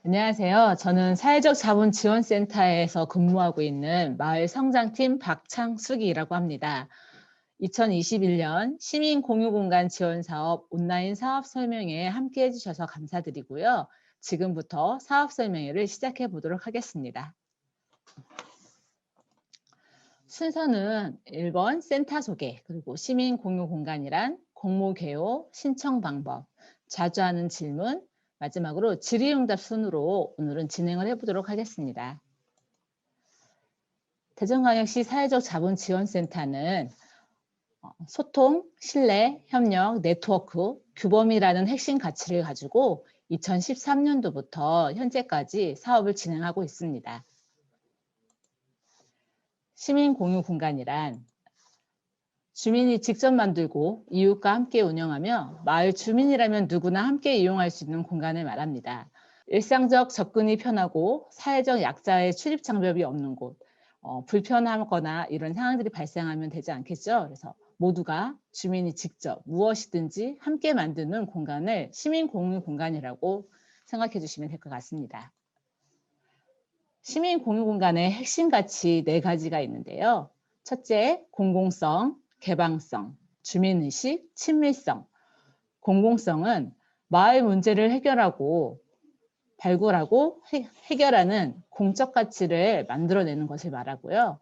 안녕하세요. 저는 사회적 자본지원센터에서 근무하고 있는 마을성장팀 박창숙이라고 합니다. 2021년 시민공유공간 지원사업 온라인 사업 설명회에 함께 해주셔서 감사드리고요. 지금부터 사업 설명회를 시작해 보도록 하겠습니다. 순서는 1번 센터 소개, 그리고 시민공유공간이란 공모 개요, 신청 방법, 자주 하는 질문, 마지막으로 질의응답 순으로 오늘은 진행을 해보도록 하겠습니다. 대전광역시 사회적 자본지원센터는 소통, 신뢰, 협력, 네트워크, 규범이라는 핵심 가치를 가지고 2013년도부터 현재까지 사업을 진행하고 있습니다. 시민 공유 공간이란 주민이 직접 만들고 이웃과 함께 운영하며 마을 주민이라면 누구나 함께 이용할 수 있는 공간을 말합니다. 일상적 접근이 편하고 사회적 약자의 출입 장벽이 없는 곳, 불편하거나 이런 상황들이 발생하면 되지 않겠죠. 그래서 모두가 주민이 직접 무엇이든지 함께 만드는 공간을 시민 공유 공간이라고 생각해 주시면 될 것 같습니다. 시민 공유 공간의 핵심 가치 4가지가 있는데요. 첫째, 공공성, 개방성, 주민의식, 친밀성. 공공성은 마을 문제를 해결하고 발굴하고 해결하는 공적 가치를 만들어내는 것을 말하고요.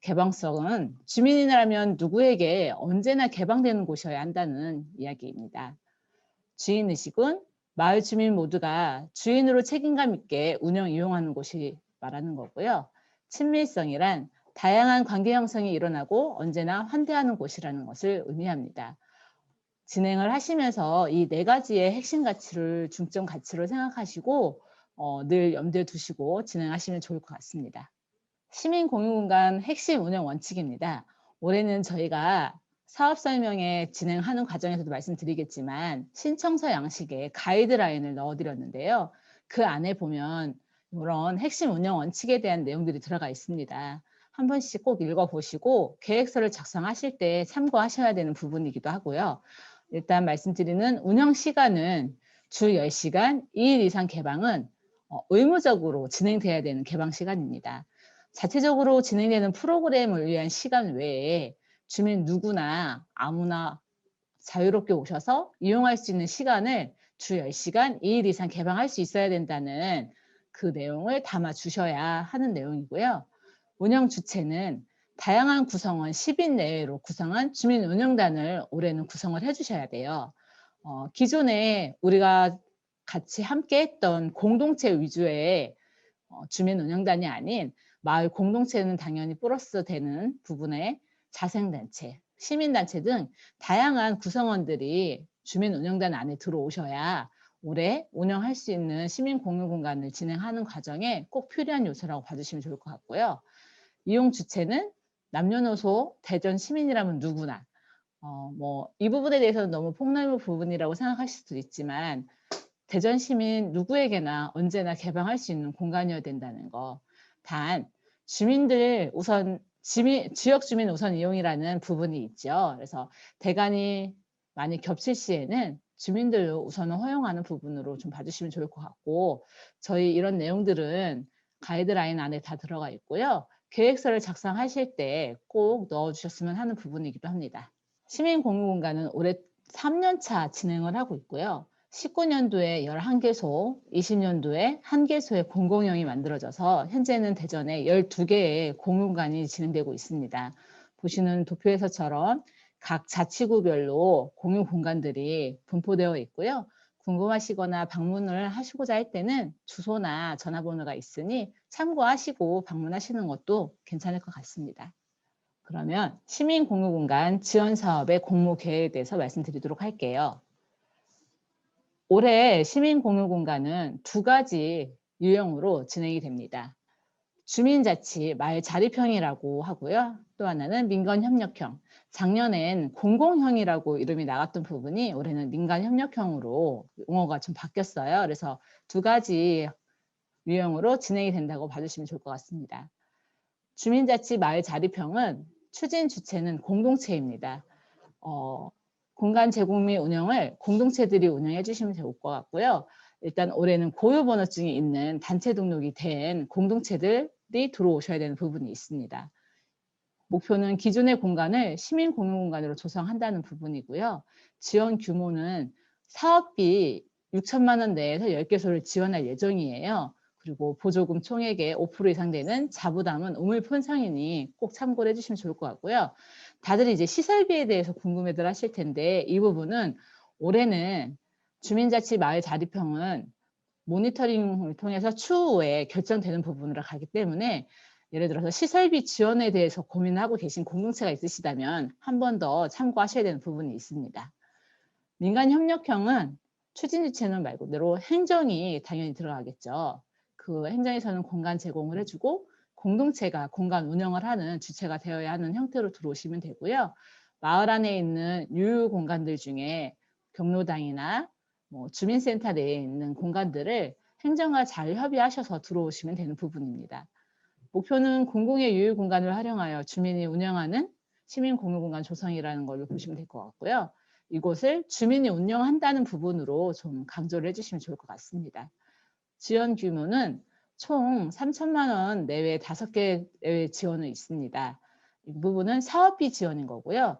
개방성은 주민이라면 누구에게 언제나 개방되는 곳이어야 한다는 이야기입니다. 주인의식은 마을 주민 모두가 주인으로 책임감 있게 운영 이용하는 곳이 말하는 거고요. 친밀성이란 다양한 관계 형성이 일어나고 언제나 환대하는 곳이라는 것을 의미합니다. 진행을 하시면서 이 4가지의 핵심 가치를 중점 가치로 생각하시고 늘 염두에 두시고 진행하시면 좋을 것 같습니다. 시민 공유 공간 핵심 운영 원칙입니다. 올해는 저희가 사업 설명회 진행하는 과정에서도 말씀드리겠지만 신청서 양식에 가이드라인을 넣어드렸는데요. 그 안에 보면 이런 핵심 운영 원칙에 대한 내용들이 들어가 있습니다. 한 번씩 꼭 읽어보시고 계획서를 작성하실 때 참고하셔야 되는 부분이기도 하고요. 일단 말씀드리는 운영 시간은 주 10시간, 2일 이상 개방은 의무적으로 진행돼야 되는 개방 시간입니다. 자체적으로 진행되는 프로그램을 위한 시간 외에 주민 누구나 아무나 자유롭게 오셔서 이용할 수 있는 시간을 주 10시간 2일 이상 개방할 수 있어야 된다는 그 내용을 담아 주셔야 하는 내용이고요. 운영 주체는 다양한 구성원 10인 내외로 구성한 주민 운영단을 올해는 구성을 해주셔야 돼요. 기존에 우리가 같이 함께 했던 공동체 위주의 주민 운영단이 아닌 마을 공동체는 당연히 플러스 되는 부분에 자생단체, 시민단체 등 다양한 구성원들이 주민 운영단 안에 들어오셔야 올해 운영할 수 있는 시민 공유 공간을 진행하는 과정에 꼭 필요한 요소라고 봐주시면 좋을 것 같고요. 이용 주체는 남녀노소, 대전 시민이라면 누구나 이 부분에 대해서는 너무 폭넓은 부분이라고 생각하실 수도 있지만 대전 시민 누구에게나 언제나 개방할 수 있는 공간이어야 된다는 거. 단 주민들 우선 지역 주민 우선 이용이라는 부분이 있죠. 그래서 대관이 많이 겹칠 시에는 주민들로 우선은 허용하는 부분으로 좀 봐주시면 좋을 것 같고 저희 이런 내용들은 가이드라인 안에 다 들어가 있고요. 계획서를 작성하실 때 꼭 넣어주셨으면 하는 부분이기도 합니다. 시민공유공간은 올해 3년차 진행을 하고 있고요. 19년도에 11개소, 20년도에 1개소의 공공형이 만들어져서 현재는 대전에 12개의 공공간이 진행되고 있습니다. 보시는 도표에서처럼 각 자치구별로 공유 공간들이 분포되어 있고요. 궁금하시거나 방문을 하시고자 할 때는 주소나 전화번호가 있으니 참고하시고 방문하시는 것도 괜찮을 것 같습니다. 그러면 시민공유공간 지원사업의 공모 계획에 대해서 말씀드리도록 할게요. 올해 시민공유공간은 2가지 유형으로 진행이 됩니다. 주민자치 마을자립형이라고 하고요. 또 하나는 민간협력형. 작년엔 공공형이라고 이름이 나갔던 부분이 올해는 민간협력형으로 용어가 좀 바뀌었어요. 그래서 2가지 유형으로 진행이 된다고 봐주시면 좋을 것 같습니다. 주민자치 마을자립형은 추진 주체는 공동체입니다. 공간 제공 및 운영을 공동체들이 운영해 주시면 좋을 것 같고요. 일단 올해는 고유번호증이 있는 단체 등록이 된 공동체들이 들어오셔야 되는 부분이 있습니다. 목표는 기존의 공간을 시민 공용 공간으로 조성한다는 부분이고요. 지원 규모는 사업비 6천만 원 내에서 10개소를 지원할 예정이에요. 그리고 보조금 총액의 5% 이상 되는 자부담은 우물펀상이니 꼭 참고를 해주시면 좋을 것 같고요. 다들 이제 시설비에 대해서 궁금해들 하실 텐데 이 부분은 올해는 주민자치 마을 자립형은 모니터링을 통해서 추후에 결정되는 부분으로 가기 때문에 예를 들어서 시설비 지원에 대해서 고민하고 계신 공동체가 있으시다면 한 번 더 참고하셔야 되는 부분이 있습니다. 민간협력형은 추진주체는 말 그대로 행정이 당연히 들어가겠죠. 그 행정에서는 공간 제공을 해주고 공동체가 공간 운영을 하는 주체가 되어야 하는 형태로 들어오시면 되고요. 마을 안에 있는 유휴 공간들 중에 경로당이나 주민센터 내에 있는 공간들을 행정과 잘 협의하셔서 들어오시면 되는 부분입니다. 목표는 공공의 유휴 공간을 활용하여 주민이 운영하는 시민 공유 공간 조성이라는 걸로 보시면 될 것 같고요. 이곳을 주민이 운영한다는 부분으로 좀 강조를 해주시면 좋을 것 같습니다. 지원 규모는 총 3천만 원 내외 5개 내외 지원이 있습니다. 이 부분은 사업비 지원인 거고요.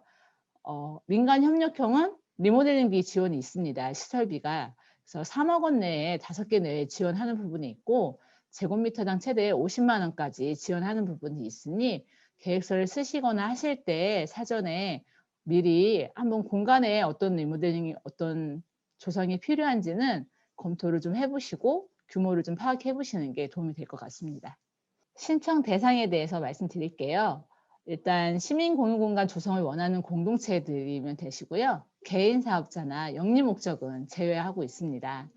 민간협력형은 리모델링비 지원이 있습니다. 시설비가. 그래서 3억 원 내에 5개 내에 지원하는 부분이 있고 제곱미터당 최대 50만 원까지 지원하는 부분이 있으니 계획서를 쓰시거나 하실 때 사전에 미리 한번 공간에 어떤 리모델링이 어떤 조성이 필요한지는 검토를 좀 해보시고 규모를 좀 파악해 보시는 게 도움이 될 것 같습니다. 신청 대상에 대해서 말씀드릴게요. 일단 시민공유공간 조성을 원하는 공동체들이면 되시고요. 개인 사업자나 영리 목적은 제외하고 있습니다.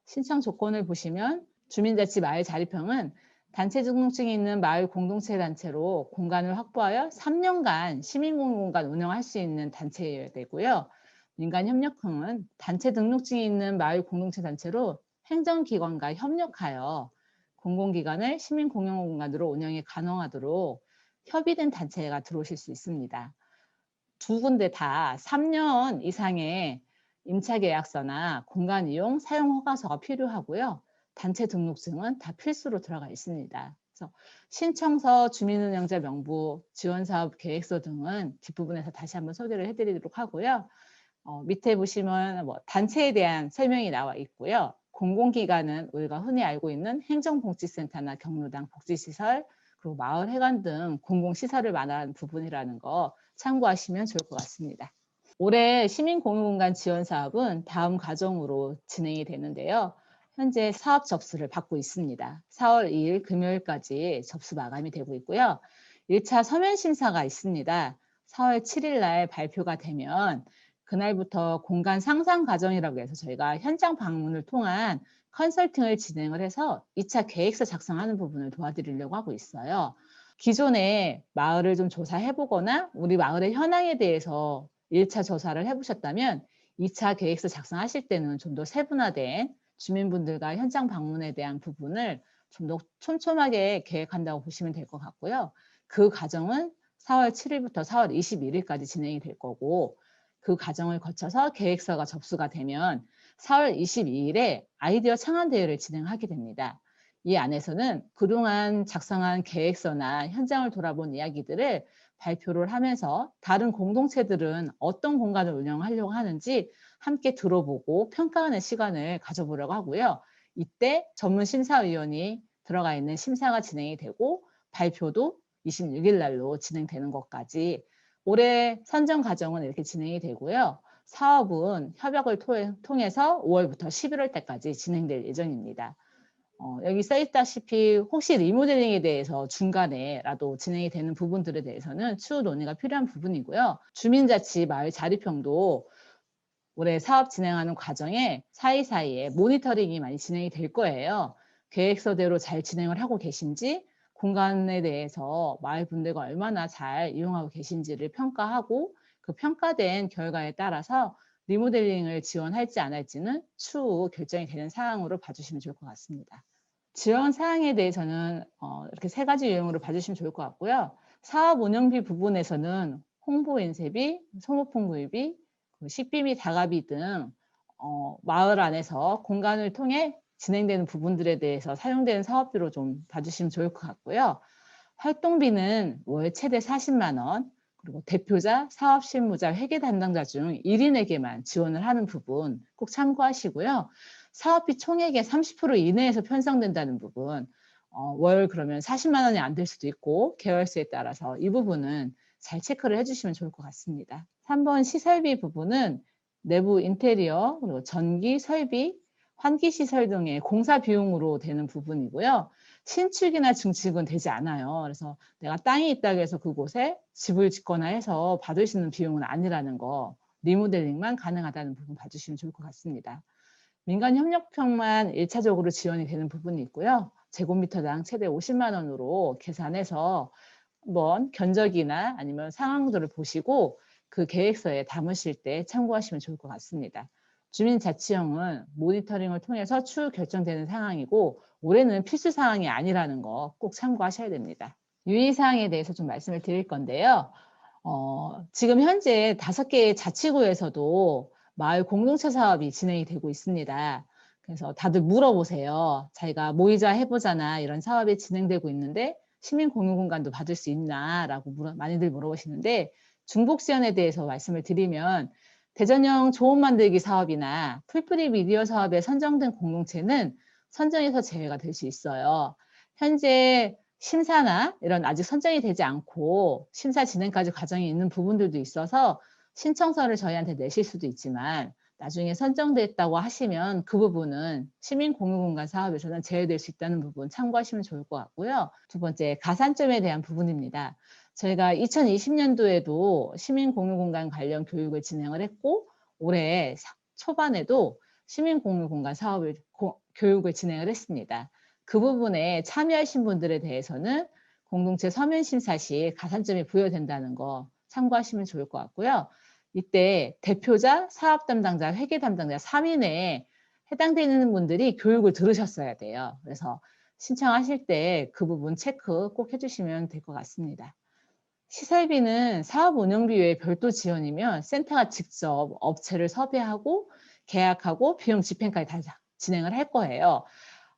신청 조건을 보시면 주민자치 마을 자립형은 단체 등록증이 있는 마을 공동체 단체로 공간을 확보하여 3년간 시민공유공간 운영할 수 있는 단체여야 되고요. 민간협력형은 단체 등록증이 있는 마을 공동체 단체로 행정기관과 협력하여 공공기관을 시민공용공간으로 운영이 가능하도록 협의된 단체가 들어오실 수 있습니다. 두 군데 다 3년 이상의 임차계약서나 공간 이용 사용 허가서가 필요하고요. 단체 등록증은 다 필수로 들어가 있습니다. 그래서 신청서, 주민운영자 명부, 지원사업 계획서 등은 뒷부분에서 다시 한번 소개를 해드리도록 하고요. 밑에 보시면 단체에 대한 설명이 나와 있고요. 공공기관은 우리가 흔히 알고 있는 행정복지센터나 경로당, 복지시설, 그리고 마을 회관 등 공공시설을 말하는 부분이라는 거 참고하시면 좋을 것 같습니다. 올해 시민공유공간 지원 사업은 다음 과정으로 진행이 되는데요. 현재 사업 접수를 받고 있습니다. 4월 2일 금요일까지 접수 마감이 되고 있고요. 1차 서면 심사가 있습니다. 4월 7일 날 발표가 되면 그날부터 공간 상상 과정이라고 해서 저희가 현장 방문을 통한 컨설팅을 진행을 해서 2차 계획서 작성하는 부분을 도와드리려고 하고 있어요. 기존에 마을을 좀 조사해보거나 우리 마을의 현황에 대해서 1차 조사를 해보셨다면 2차 계획서 작성하실 때는 좀 더 세분화된 주민분들과 현장 방문에 대한 부분을 좀 더 촘촘하게 계획한다고 보시면 될 것 같고요. 그 과정은 4월 7일부터 4월 21일까지 진행이 될 거고 그 과정을 거쳐서 계획서가 접수가 되면 4월 22일에 아이디어 창안 대회를 진행하게 됩니다. 이 안에서는 그동안 작성한 계획서나 현장을 돌아본 이야기들을 발표를 하면서 다른 공동체들은 어떤 공간을 운영하려고 하는지 함께 들어보고 평가하는 시간을 가져보려고 하고요. 이때 전문 심사위원이 들어가 있는 심사가 진행이 되고 발표도 26일 날로 진행되는 것까지 올해 선정 과정은 이렇게 진행이 되고요. 사업은 협약을 통해서 5월부터 11월 때까지 진행될 예정입니다. 여기 써 있다시피 혹시 리모델링에 대해서 중간에라도 진행이 되는 부분들에 대해서는 추후 논의가 필요한 부분이고요. 주민자치 마을 자립형도 올해 사업 진행하는 과정에 사이사이에 모니터링이 많이 진행이 될 거예요. 계획서대로 잘 진행을 하고 계신지 공간에 대해서 마을 분들과 얼마나 잘 이용하고 계신지를 평가하고 그 평가된 결과에 따라서 리모델링을 지원할지 안 할지는 추후 결정이 되는 사항으로 봐주시면 좋을 것 같습니다. 지원 사항에 대해서는 이렇게 3가지 유형으로 봐주시면 좋을 것 같고요. 사업 운영비 부분에서는 홍보 인쇄비, 소모품 구입비, 식비 및 다가비 등 마을 안에서 공간을 통해 진행되는 부분들에 대해서 사용되는 사업비로 좀 봐주시면 좋을 것 같고요. 활동비는 월 최대 40만 원, 그리고 대표자, 사업 실무자, 회계 담당자 중 1인에게만 지원을 하는 부분 꼭 참고하시고요. 사업비 총액의 30% 이내에서 편성된다는 부분, 월 그러면 40만 원이 안 될 수도 있고 계열수에 따라서 이 부분은 잘 체크를 해주시면 좋을 것 같습니다. 3번 시설비 부분은 내부 인테리어, 그리고 전기, 설비, 환기 시설 등의 공사 비용으로 되는 부분이고요. 신축이나 증축은 되지 않아요. 그래서 내가 땅이 있다고 해서 그곳에 집을 짓거나 해서 받을 수 있는 비용은 아니라는 거, 리모델링만 가능하다는 부분 봐주시면 좋을 것 같습니다. 민간협력평만 1차적으로 지원이 되는 부분이 있고요. 제곱미터당 최대 50만 원으로 계산해서 한번 견적이나 아니면 상황들을 보시고 그 계획서에 담으실 때 참고하시면 좋을 것 같습니다. 주민자치형은 모니터링을 통해서 추후 결정되는 상황이고 올해는 필수 사항이 아니라는 거 꼭 참고하셔야 됩니다. 유의사항에 대해서 좀 말씀을 드릴 건데요. 지금 현재 5개의 자치구에서도 마을 공동체 사업이 진행이 되고 있습니다. 그래서 다들 물어보세요. 자기가 모이자 해보자나 이런 사업이 진행되고 있는데 시민 공유 공간도 받을 수 있나 라고 많이들 물어보시는데 중복지원에 대해서 말씀을 드리면 대전형 좋은 만들기 사업이나 풀프리 미디어 사업에 선정된 공동체는 선정에서 제외가 될 수 있어요. 현재 심사나 이런 아직 선정이 되지 않고 심사 진행까지 과정이 있는 부분들도 있어서 신청서를 저희한테 내실 수도 있지만 나중에 선정됐다고 하시면 그 부분은 시민공유공간 사업에서는 제외될 수 있다는 부분 참고하시면 좋을 것 같고요. 두 번째, 가산점에 대한 부분입니다. 저희가 2020년도에도 시민공유공간 관련 교육을 진행을 했고 올해 초반에도 시민공유공간 사업을 교육을 진행을 했습니다. 그 부분에 참여하신 분들에 대해서는 공동체 서면심사 시 가산점이 부여된다는 거 참고하시면 좋을 것 같고요. 이때 대표자, 사업 담당자, 회계 담당자 3인에 해당되는 분들이 교육을 들으셨어야 돼요. 그래서 신청하실 때 그 부분 체크 꼭 해주시면 될 것 같습니다. 시설비는 사업 운영비 외에 별도 지원이면 센터가 직접 업체를 섭외하고 계약하고 비용 집행까지 다 진행을 할 거예요.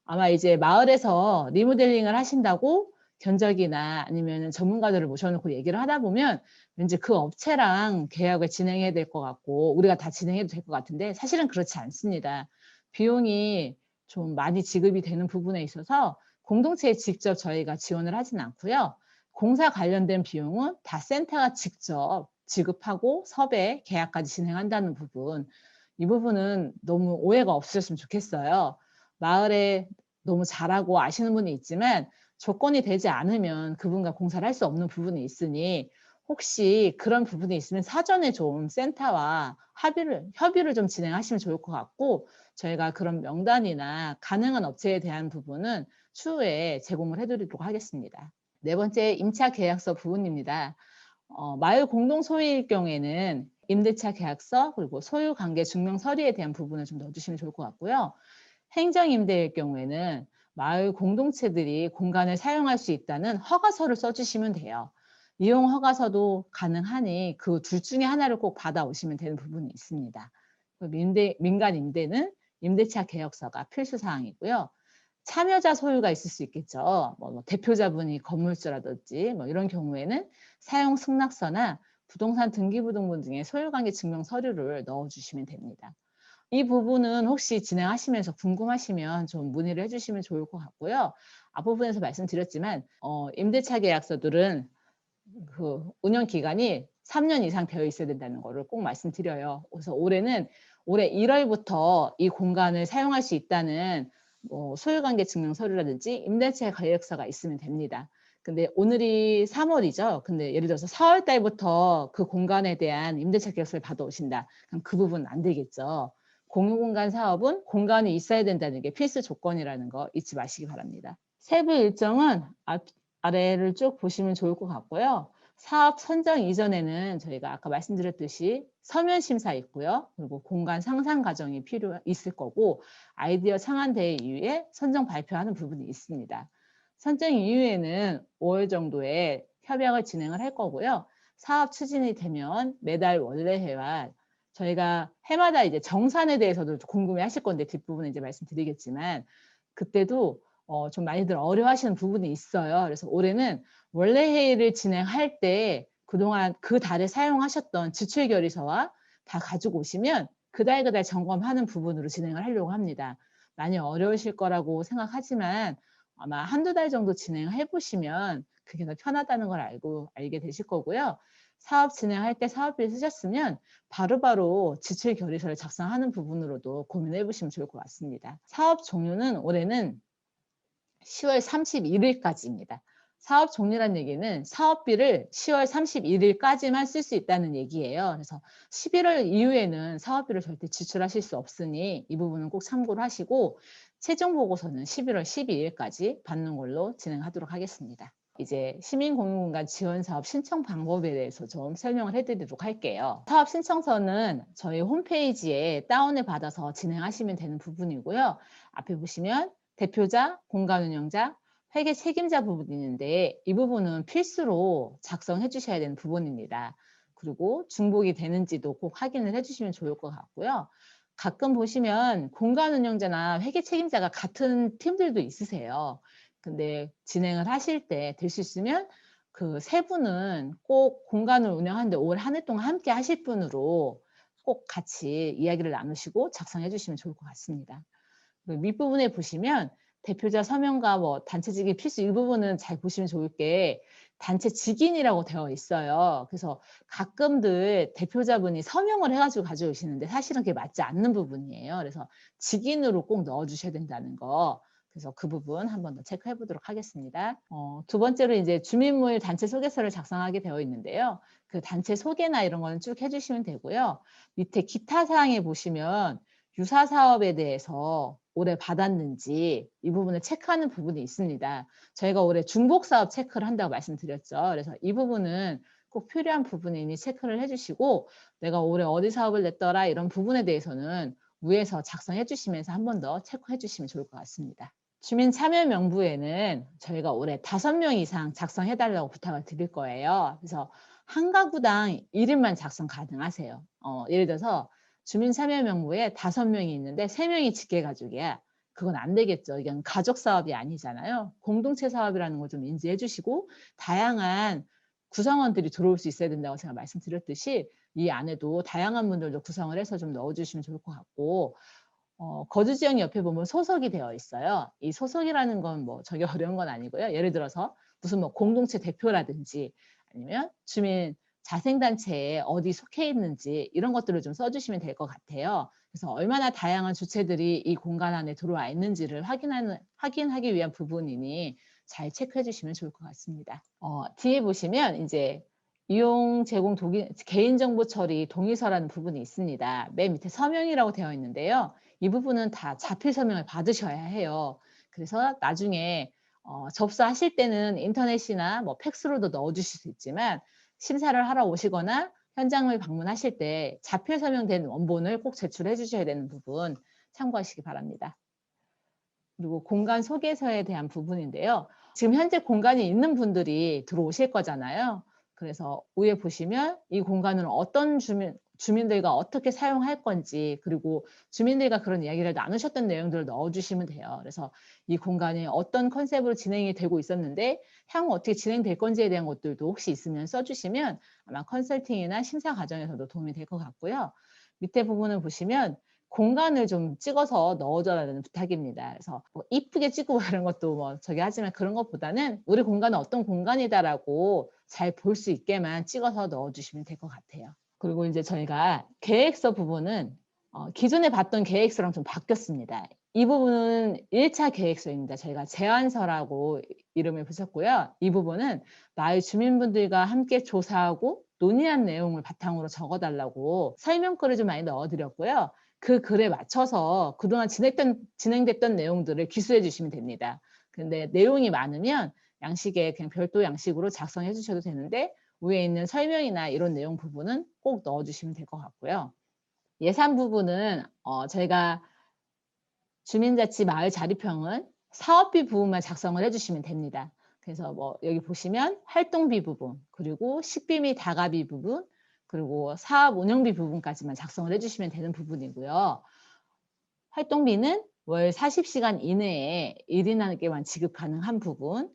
아마 이제 마을에서 리모델링을 하신다고 견적이나 아니면 전문가들을 모셔놓고 얘기를 하다 보면 왠지 그 업체랑 계약을 진행해야 될 것 같고 우리가 다 진행해도 될 것 같은데 사실은 그렇지 않습니다. 비용이 좀 많이 지급이 되는 부분에 있어서 공동체에 직접 저희가 지원을 하진 않고요. 공사 관련된 비용은 다 센터가 직접 지급하고 섭외, 계약까지 진행한다는 부분, 이 부분은 너무 오해가 없으셨으면 좋겠어요. 마을에 너무 잘하고 아시는 분이 있지만 조건이 되지 않으면 그분과 공사를 할 수 없는 부분이 있으니 혹시 그런 부분이 있으면 사전에 좀 센터와 협의를 좀 진행하시면 좋을 것 같고 저희가 그런 명단이나 가능한 업체에 대한 부분은 추후에 제공을 해드리도록 하겠습니다. 네 번째, 임차 계약서 부분입니다. 마을 공동 소유일 경우에는 임대차 계약서 그리고 소유 관계 증명 서류에 대한 부분을 좀 넣어주시면 좋을 것 같고요. 행정임대일 경우에는 마을 공동체들이 공간을 사용할 수 있다는 허가서를 써주시면 돼요. 이용 허가서도 가능하니 그 둘 중에 하나를 꼭 받아오시면 되는 부분이 있습니다. 민간 임대는 임대차 계약서가 필수 사항이고요. 참여자 소유가 있을 수 있겠죠. 뭐 대표자분이 건물주라든지 뭐 이런 경우에는 사용 승낙서나 부동산 등기부등본 등의 소유관계 증명 서류를 넣어주시면 됩니다. 이 부분은 혹시 진행하시면서 궁금하시면 좀 문의를 해주시면 좋을 것 같고요. 앞부분에서 말씀드렸지만 임대차 계약서들은 그 운영 기간이 3년 이상 되어 있어야 된다는 거를 꼭 말씀드려요. 그래서 올해는 올해 1월부터 이 공간을 사용할 수 있다는 소유관계 증명 서류라든지 임대차 계약서가 있으면 됩니다. 근데 오늘이 3월이죠. 근데 예를 들어서 4월 달부터 그 공간에 대한 임대차 계약서를 받아오신다. 그럼 그 부분은 안 되겠죠. 공유공간 사업은 공간이 있어야 된다는 게 필수 조건이라는 거 잊지 마시기 바랍니다. 세부 일정은 아래를 쭉 보시면 좋을 것 같고요. 사업 선정 이전에는 저희가 아까 말씀드렸듯이 서면 심사 있고요. 그리고 공간 상상 과정이 있을 거고 아이디어 창안 대회 이후에 선정 발표하는 부분이 있습니다. 선정 이후에는 5월 정도에 협약을 진행을 할 거고요. 사업 추진이 되면 매달 원래회와 저희가 해마다 이제 정산에 대해서도 궁금해 하실 건데 뒷부분에 이제 말씀드리겠지만 그때도 좀 많이들 어려워하시는 부분이 있어요. 그래서 올해는 원래 회의를 진행할 때 그동안 그 달에 사용하셨던 지출 결의서와 다 가지고 오시면 그달 그달 점검하는 부분으로 진행을 하려고 합니다. 많이 어려우실 거라고 생각하지만 아마 한두 달 정도 진행해 보시면 그게 더 편하다는 걸 알게 되실 거고요. 사업 진행할 때 사업비를 쓰셨으면 바로바로 지출 결의서를 작성하는 부분으로도 고민해 보시면 좋을 것 같습니다. 사업 종료는 올해는 10월 31일까지입니다. 사업 종료란 얘기는 사업비를 10월 31일까지만 쓸 수 있다는 얘기예요. 그래서 11월 이후에는 사업비를 절대 지출하실 수 없으니 이 부분은 꼭 참고를 하시고 최종 보고서는 11월 12일까지 받는 걸로 진행하도록 하겠습니다. 이제 시민공유공간 지원사업 신청 방법에 대해서 좀 설명을 해드리도록 할게요. 사업 신청서는 저희 홈페이지에 다운을 받아서 진행하시면 되는 부분이고요. 앞에 보시면 대표자, 공간운영자, 회계 책임자 부분이 있는데 이 부분은 필수로 작성해 주셔야 되는 부분입니다. 그리고 중복이 되는지도 꼭 확인을 해주시면 좋을 것 같고요. 가끔 보시면 공간운영자나 회계 책임자가 같은 팀들도 있으세요. 근데 진행을 하실 때 될 수 있으면 그 세 분은 꼭 공간을 운영하는데 올 한 해 동안 함께 하실 분으로 꼭 같이 이야기를 나누시고 작성해 주시면 좋을 것 같습니다. 밑부분에 보시면 대표자 서명과 뭐 단체직이 필수 이 부분은 잘 보시면 좋을 게 단체 직인이라고 되어 있어요. 그래서 가끔들 대표자분이 서명을 해가지고 가져오시는데 사실은 그게 맞지 않는 부분이에요. 그래서 직인으로 꼭 넣어주셔야 된다는 거. 그래서 그 부분 한 번 더 체크해 보도록 하겠습니다. 두 번째로 이제 주민모임 단체 소개서를 작성하게 되어 있는데요. 그 단체 소개나 이런 거는 쭉 해주시면 되고요. 밑에 기타 사항에 보시면 유사 사업에 대해서 올해 받았는지 이 부분을 체크하는 부분이 있습니다. 저희가 올해 중복 사업 체크를 한다고 말씀드렸죠. 그래서 이 부분은 꼭 필요한 부분이니 체크를 해주시고 내가 올해 어디 사업을 냈더라 이런 부분에 대해서는 위에서 작성해 주시면서 한 번 더 체크해 주시면 좋을 것 같습니다. 주민 참여 명부에는 저희가 올해 5명 이상 작성해 달라고 부탁을 드릴 거예요. 그래서 한 가구당 1인만 작성 가능하세요. 예를 들어서 주민 참여 명부에 5명이 있는데 3명이 직계가족이야. 그건 안 되겠죠. 이건 가족 사업이 아니잖아요. 공동체 사업이라는 걸 좀 인지해 주시고 다양한 구성원들이 들어올 수 있어야 된다고 제가 말씀드렸듯이 이 안에도 다양한 분들도 구성을 해서 좀 넣어주시면 좋을 것 같고 거주 지역 옆에 보면 소속이 되어 있어요. 이 소속이라는 건 뭐 저게 어려운 건 아니고요. 예를 들어서 무슨 뭐 공동체 대표라든지 아니면 주민 자생단체에 어디 속해 있는지 이런 것들을 좀 써주시면 될 것 같아요. 그래서 얼마나 다양한 주체들이 이 공간 안에 들어와 있는지를 확인하기 위한 부분이니 잘 체크해 주시면 좋을 것 같습니다. 뒤에 보시면 이제 이용 제공 개인정보 처리 동의서라는 부분이 있습니다. 맨 밑에 서명이라고 되어 있는데요. 이 부분은 다 자필 서명을 받으셔야 해요. 그래서 나중에 접수하실 때는 인터넷이나 뭐 팩스로도 넣어주실 수 있지만 심사를 하러 오시거나 현장을 방문하실 때 자필 서명된 원본을 꼭 제출해 주셔야 되는 부분 참고하시기 바랍니다. 그리고 공간 소개서에 대한 부분인데요. 지금 현재 공간이 있는 분들이 들어오실 거잖아요. 그래서 위에 보시면 이 공간을 어떤 주민들과 어떻게 사용할 건지 그리고 주민들과 그런 이야기를 나누셨던 내용들을 넣어주시면 돼요. 그래서 이 공간이 어떤 컨셉으로 진행이 되고 있었는데 향후 어떻게 진행될 건지에 대한 것들도 혹시 있으면 써주시면 아마 컨설팅이나 심사 과정에서도 도움이 될 것 같고요. 밑에 부분을 보시면 공간을 좀 찍어서 넣어줘라는 부탁입니다. 그래서 뭐 이쁘게 찍고 이런 것도 뭐 저기 하지만 그런 것보다는 우리 공간은 어떤 공간이다라고 잘 볼 수 있게만 찍어서 넣어주시면 될 것 같아요. 그리고 이제 저희가 계획서 부분은 기존에 봤던 계획서랑 좀 바뀌었습니다. 이 부분은 1차 계획서입니다. 저희가 제안서라고 이름을 붙였고요. 이 부분은 마을 주민분들과 함께 조사하고 논의한 내용을 바탕으로 적어달라고 설명글을 좀 많이 넣어드렸고요. 그 글에 맞춰서 그동안 진행됐던 내용들을 기술해 주시면 됩니다. 근데 내용이 많으면 양식에 그냥 별도 양식으로 작성해 주셔도 되는데 위에 있는 설명이나 이런 내용 부분은 꼭 넣어주시면 될 것 같고요. 예산 부분은 저희가 주민자치 마을 자립형은 사업비 부분만 작성을 해주시면 됩니다. 그래서 뭐 여기 보시면 활동비 부분, 그리고 식비 및 다가비 부분, 그리고 사업 운영비 부분까지만 작성을 해주시면 되는 부분이고요. 활동비는 월 40시간 이내에 1인에게만 지급 가능한 부분.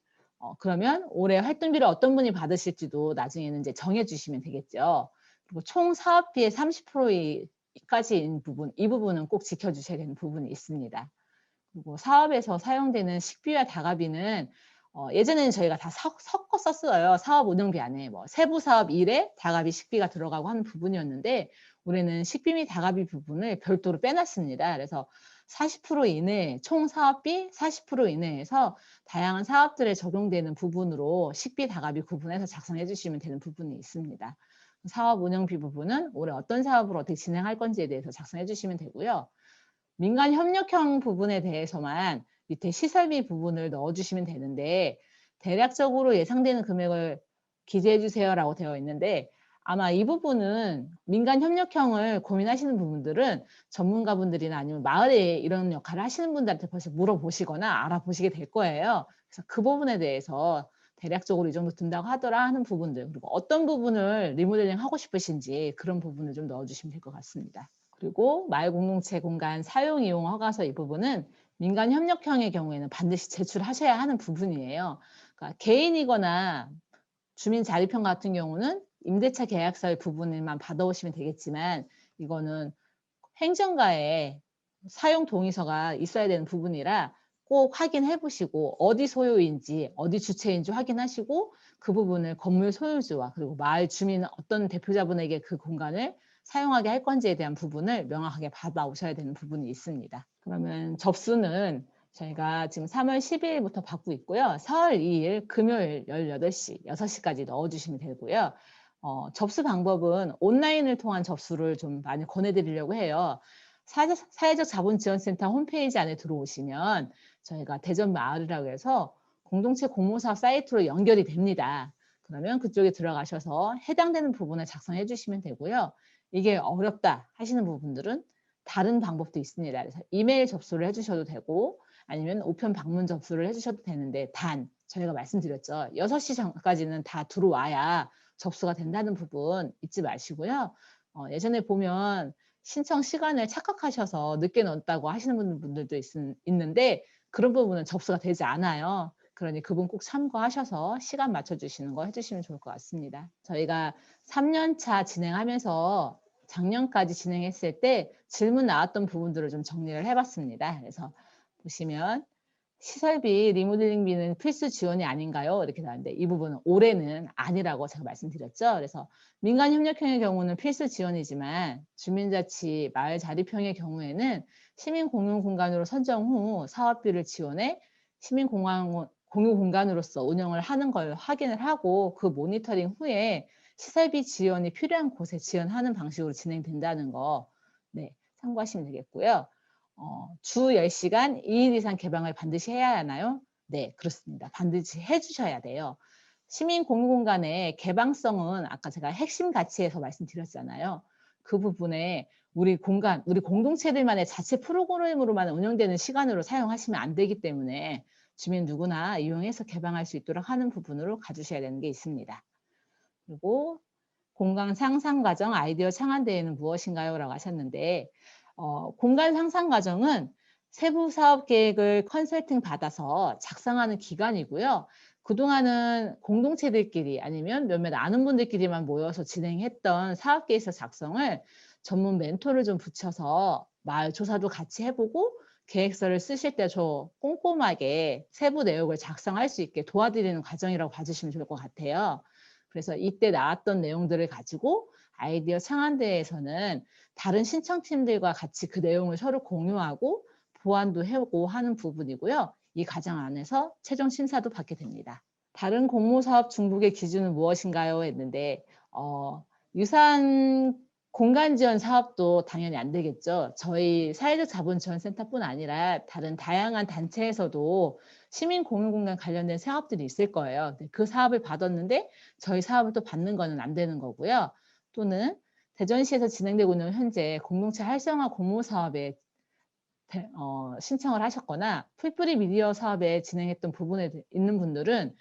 그러면 올해 활동비를 어떤 분이 받으실지도 나중에는 이제 정해주시면 되겠죠. 그리고 총 사업비의 30%까지인 부분, 이 부분은 꼭 지켜주셔야 되는 부분이 있습니다. 그리고 사업에서 사용되는 식비와 다가비는 예전에는 저희가 다 섞어 썼어요. 사업 운영비 안에 뭐 세부 사업 1에 다가비 식비가 들어가고 하는 부분이었는데 올해는 식비 및 다가비 부분을 별도로 빼놨습니다. 그래서 40% 이내, 총 사업비 40% 이내에서 다양한 사업들에 적용되는 부분으로 식비, 다가비 구분해서 작성해 주시면 되는 부분이 있습니다. 사업 운영비 부분은 올해 어떤 사업을 어떻게 진행할 건지에 대해서 작성해 주시면 되고요. 민간 협력형 부분에 대해서만 밑에 시설비 부분을 넣어주시면 되는데 대략적으로 예상되는 금액을 기재해 주세요라고 되어 있는데 아마 이 부분은 민간 협력형을 고민하시는 분들은 전문가분들이나 아니면 마을에 이런 역할을 하시는 분들한테 벌써 물어보시거나 알아보시게 될 거예요. 그래서 그 부분에 대해서 대략적으로 이 정도 든다고 하더라 하는 부분들, 그리고 어떤 부분을 리모델링 하고 싶으신지 그런 부분을 좀 넣어주시면 될 것 같습니다. 그리고 마을 공동체 공간 사용 이용 허가서 이 부분은 민간 협력형의 경우에는 반드시 제출하셔야 하는 부분이에요. 그러니까 개인이거나 주민 자립형 같은 경우는 임대차 계약서의 부분만 받아오시면 되겠지만 이거는 행정가에 사용 동의서가 있어야 되는 부분이라 꼭 확인해 보시고 어디 소유인지 어디 주체인지 확인하시고 그 부분을 건물 소유주와 그리고 마을 주민 어떤 대표자분에게 그 공간을 사용하게 할 건지에 대한 부분을 명확하게 받아오셔야 되는 부분이 있습니다. 그러면 접수는 저희가 지금 3월 12일부터 받고 있고요. 4월 2일 금요일 18시, 6시까지 넣어주시면 되고요. 접수 방법은 온라인을 통한 접수를 좀 많이 권해드리려고 해요. 사회적 자본지원센터 홈페이지 안에 들어오시면 저희가 대전 마을이라고 해서 공동체 공모사업 사이트로 연결이 됩니다. 그러면 그쪽에 들어가셔서 해당되는 부분을 작성해 주시면 되고요. 이게 어렵다 하시는 부분들은 다른 방법도 있습니다. 그래서 이메일 접수를 해주셔도 되고 아니면 우편 방문 접수를 해주셔도 되는데 단 저희가 말씀드렸죠. 6시 전까지는 다 들어와야 접수가 된다는 부분 잊지 마시고요. 예전에 보면 신청 시간을 착각하셔서 늦게 넣었다고 하시는 분들도 있는데 그런 부분은 접수가 되지 않아요. 그러니 그분 꼭 참고하셔서 시간 맞춰주시는 거 해주시면 좋을 것 같습니다. 저희가 3년차 진행하면서 작년까지 진행했을 때 질문 나왔던 부분들을 좀 정리를 해봤습니다. 그래서 보시면 시설비, 리모델링비는 필수 지원이 아닌가요? 이렇게 나왔는데 이 부분은 올해는 아니라고 제가 말씀드렸죠. 그래서 민간협력형의 경우는 필수 지원이지만 주민자치, 마을 자립형의 경우에는 시민공유공간으로 선정 후 사업비를 지원해 시민공유공간으로서 운영을 하는 걸 확인을 하고 그 모니터링 후에 시설비 지원이 필요한 곳에 지원하는 방식으로 진행된다는 거 네, 참고하시면 되겠고요. 주 10시간 2일 이상 개방을 반드시 해야 하나요? 네, 그렇습니다. 반드시 해주셔야 돼요. 시민 공유 공간의 개방성은 아까 제가 핵심 가치에서 말씀드렸잖아요. 그 부분에 우리 공간, 우리 공동체들만의 자체 프로그램으로만 운영되는 시간으로 사용하시면 안 되기 때문에 주민 누구나 이용해서 개방할 수 있도록 하는 부분으로 가주셔야 되는 게 있습니다. 그리고 공간 상상 과정 아이디어 창안 대회는 무엇인가요? 라고 하셨는데 공간 상상 과정은 세부 사업 계획을 컨설팅 받아서 작성하는 기간이고요. 그동안은 공동체들끼리 아니면 몇몇 아는 분들끼리만 모여서 진행했던 사업 계획서 작성을 전문 멘토를 좀 붙여서 마을 조사도 같이 해보고 계획서를 쓰실 때 저 꼼꼼하게 세부 내용을 작성할 수 있게 도와드리는 과정이라고 봐주시면 좋을 것 같아요. 그래서 이때 나왔던 내용들을 가지고 아이디어 창안대회에서는 다른 신청팀들과 같이 그 내용을 서로 공유하고 보완도 해오고 하는 부분이고요. 이 과정 안에서 최종 심사도 받게 됩니다. 다른 공모사업 중복의 기준은 무엇인가요? 했는데 유사한 공간지원 사업도 당연히 안 되겠죠. 저희 사회적 자본지원센터뿐 아니라 다른 다양한 단체에서도 시민 공유공간 관련된 사업들이 있을 거예요. 그 사업을 받았는데 저희 사업을 또 받는 거는 안 되는 거고요. 또는 대전시에서 진행되고 있는 현재 공동체 활성화 공모사업에 신청을 하셨거나 풀뿌리 미디어 사업에 진행했던 부분에 있는 분들은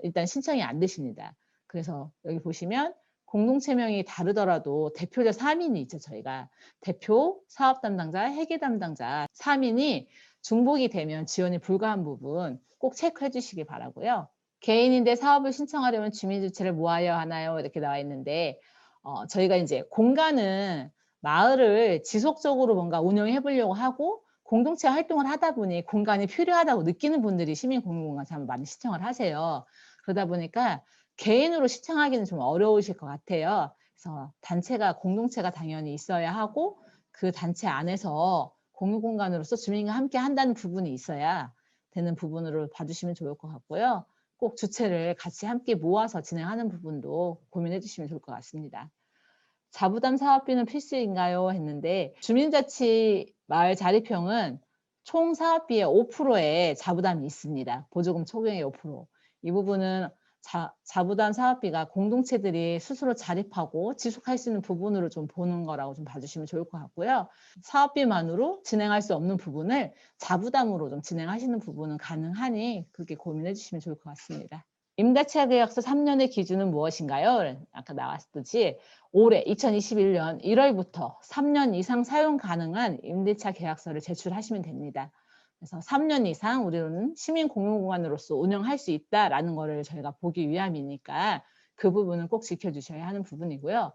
일단 신청이 안 되십니다. 그래서 여기 보시면 공동체명이 다르더라도 대표자 3인이 있죠, 저희가. 대표, 사업 담당자, 회계 담당자 3인이 중복이 되면 지원이 불가한 부분 꼭 체크해 주시기 바라고요. 개인인데 사업을 신청하려면 주민주체를 뭐 하여야 하나요? 이렇게 나와 있는데 저희가 이제 공간은 마을을 지속적으로 뭔가 운영해 보려고 하고 공동체 활동을 하다 보니 공간이 필요하다고 느끼는 분들이 시민공유공간 참 많이 신청을 하세요. 그러다 보니까 개인으로 신청하기는 좀 어려우실 것 같아요. 그래서 단체가 공동체가 당연히 있어야 하고 그 단체 안에서 공유공간으로서 주민과 함께 한다는 부분이 있어야 되는 부분으로 봐주시면 좋을 것 같고요. 꼭 주체를 같이 함께 모아서 진행하는 부분도 고민해 주시면 좋을 것 같습니다. 자부담 사업비는 필수인가요? 했는데 주민자치 마을 자립형은 총 사업비의 5%의 자부담이 있습니다. 보조금 초경의 5%. 이 부분은 자부담 사업비가 공동체들이 스스로 자립하고 지속할 수 있는 부분으로 좀 보는 거라고 좀 봐주시면 좋을 것 같고요. 사업비만으로 진행할 수 없는 부분을 자부담으로 좀 진행하시는 부분은 가능하니 그렇게 고민해 주시면 좋을 것 같습니다. 임대차 계약서 3년의 기준은 무엇인가요? 아까 나왔듯이 올해 2021년 1월부터 3년 이상 사용 가능한 임대차 계약서를 제출하시면 됩니다. 그래서 3년 이상 우리는 시민 공유공간으로서 운영할 수 있다라는 거를 저희가 보기 위함이니까 그 부분은 꼭 지켜주셔야 하는 부분이고요.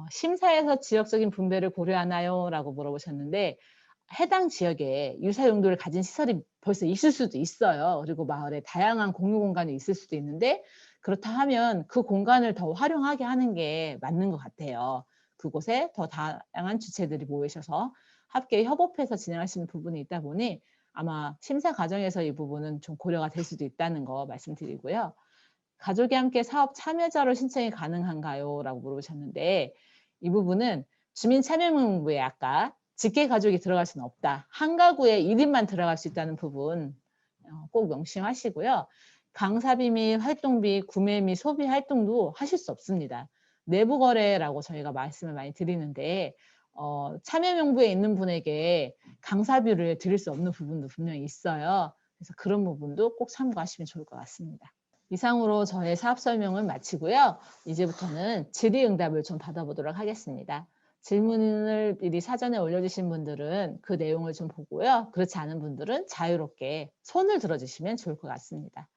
심사에서 지역적인 분배를 고려하나요? 라고 물어보셨는데 해당 지역에 유사 용도를 가진 시설이 벌써 있을 수도 있어요. 그리고 마을에 다양한 공유 공간이 있을 수도 있는데 그렇다 하면 그 공간을 더 활용하게 하는 게 맞는 것 같아요. 그곳에 더 다양한 주체들이 모이셔서 함께 협업해서 진행하시는 부분이 있다 보니 아마 심사 과정에서 이 부분은 좀 고려가 될 수도 있다는 거 말씀드리고요. 가족이 함께 사업 참여자로 신청이 가능한가요? 라고 물어보셨는데 이 부분은 주민참여명부에 아까 직계 가족이 들어갈 수는 없다. 한 가구에 1인만 들어갈 수 있다는 부분 꼭 명심하시고요. 강사비 및 활동비, 구매 및 소비 활동도 하실 수 없습니다. 내부 거래라고 저희가 말씀을 많이 드리는데 참여명부에 있는 분에게 강사비를 드릴 수 없는 부분도 분명히 있어요. 그래서 그런 부분도 꼭 참고하시면 좋을 것 같습니다. 이상으로 저의 사업 설명을 마치고요. 이제부터는 질의응답을 좀 받아보도록 하겠습니다. 질문을 미리 사전에 올려주신 분들은 그 내용을 좀 보고요. 그렇지 않은 분들은 자유롭게 손을 들어주시면 좋을 것 같습니다.